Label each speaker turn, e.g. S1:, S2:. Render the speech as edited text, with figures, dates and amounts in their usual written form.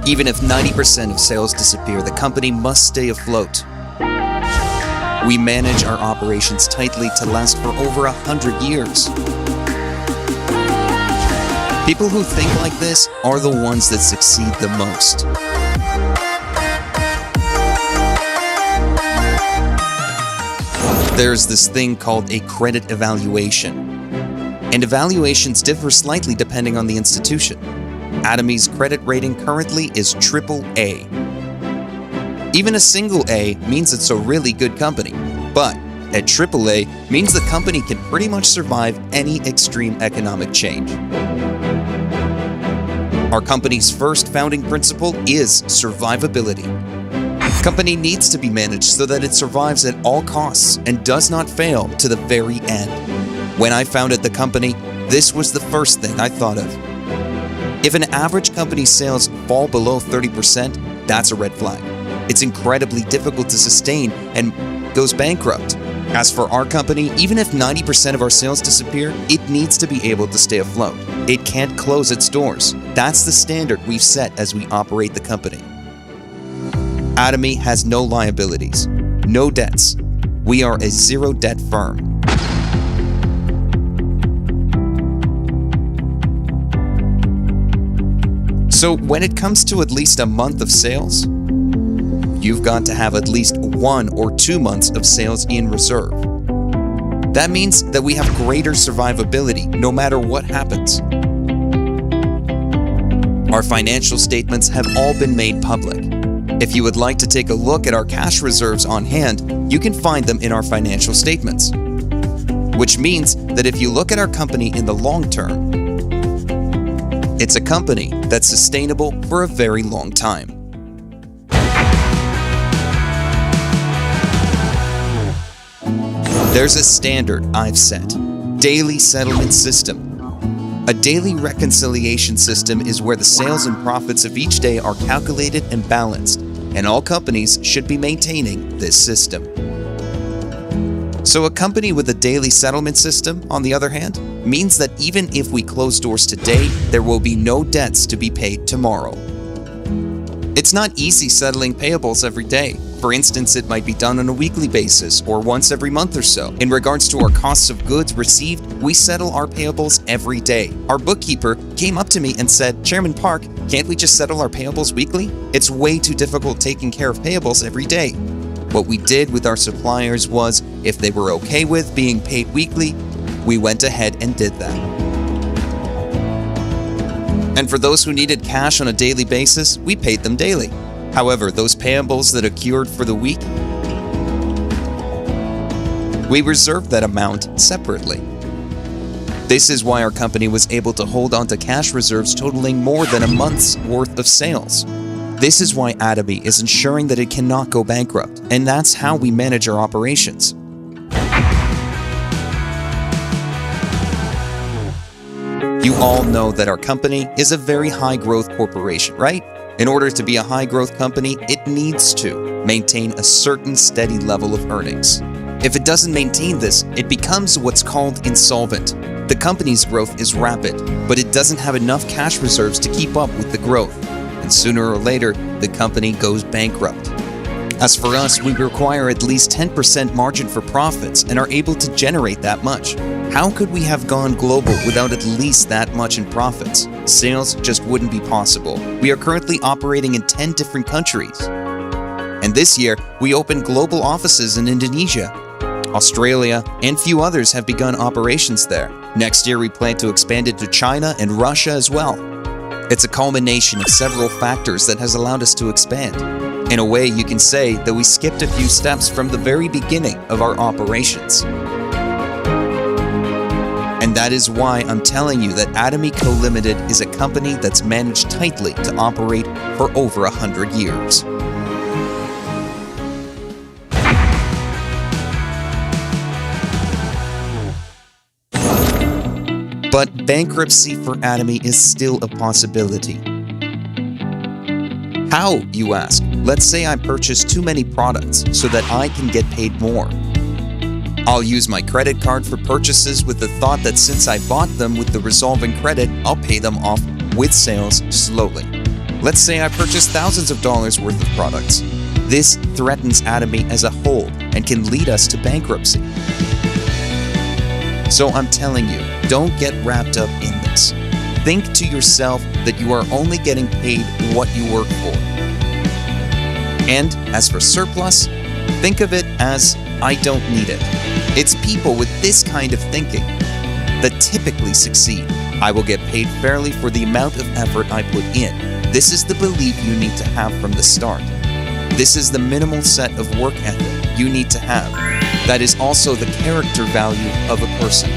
S1: Even if 90% of sales disappear, the company must stay afloat. We manage our operations tightly to last for over 100 years. People who think like this are the ones that succeed the most. There's this thing called a credit evaluation. And evaluations differ slightly depending on the institution. Atomy's credit rating currently is AAA. Even a single A means it's a really good company, but at AAA means the company can pretty much survive any extreme economic change. Our company's first founding principle is survivability. Company needs to be managed so that it survives at all costs and does not fail to the very end. When I founded the company, this was the first thing I thought of. If an average company's sales fall below 30%, that's a red flag. It's incredibly difficult to sustain and goes bankrupt. As for our company, even if 90% of our sales disappear, it needs to be able to stay afloat. It can't close its doors. That's the standard we've set as we operate the company. Atomy has no liabilities, no debts. We are a zero-debt firm. So when it comes to at least a month of sales, you've got to have at least 1 or 2 months of sales in reserve. That means that we have greater survivability no matter what happens. Our financial statements have all been made public. If you would like to take a look at our cash reserves on hand, you can find them in our financial statements. Which means that if you look at our company in the long term, it's a company that's sustainable for a very long time. There's a standard I've set: daily settlement system. A daily reconciliation system is where the sales and profits of each day are calculated and balanced, and all companies should be maintaining this system. So a company with a daily settlement system, on the other hand, means that even if we close doors today, there will be no debts to be paid tomorrow. It's not easy settling payables every day. For instance, it might be done on a weekly basis or once every month or so. In regards to our costs of goods received, we settle our payables every day. Our bookkeeper came up to me and said, "Chairman Park, can't we just settle our payables weekly? It's way too difficult taking care of payables every day." What we did with our suppliers was, if they were okay with being paid weekly, we went ahead and did that. And for those who needed cash on a daily basis, we paid them daily. However, those payables that accrued for the week, we reserved that amount separately. This is why our company was able to hold on to cash reserves totaling more than a month's worth of sales. This is why Atomy is ensuring that it cannot go bankrupt, and that's how we manage our operations. You all know that our company is a very high-growth corporation, right? In order to be a high-growth company, it needs to maintain a certain steady level of earnings. If it doesn't maintain this, it becomes what's called insolvent. The company's growth is rapid, but it doesn't have enough cash reserves to keep up with the growth, and sooner or later, the company goes bankrupt. As for us, we require at least 10% margin for profits and are able to generate that much. How could we have gone global without at least that much in profits? Sales just wouldn't be possible. We are currently operating in 10 different countries. And this year, we opened global offices in Indonesia. Australia and few others have begun operations there. Next year, we plan to expand it to China and Russia as well. It's a culmination of several factors that has allowed us to expand. In a way, you can say that we skipped a few steps from the very beginning of our operations. And that is why I'm telling you that Atomy Co. Limited is a company that's managed tightly to operate for over 100 years. But bankruptcy for Atomy is still a possibility. How, you ask? Let's say I purchase too many products so that I can get paid more. I'll use my credit card for purchases with the thought that since I bought them with the resolving credit, I'll pay them off with sales slowly. Let's say I purchase thousands of dollars worth of products. This threatens Atomy as a whole and can lead us to bankruptcy. So I'm telling you, don't get wrapped up in this. Think to yourself that you are only getting paid what you work for. And as for surplus, think of it as I don't need it. It's people with this kind of thinking that typically succeed. I will get paid fairly for the amount of effort I put in. This is the belief you need to have from the start. This is the minimal set of work ethic you need to have. That is also the character value of a person.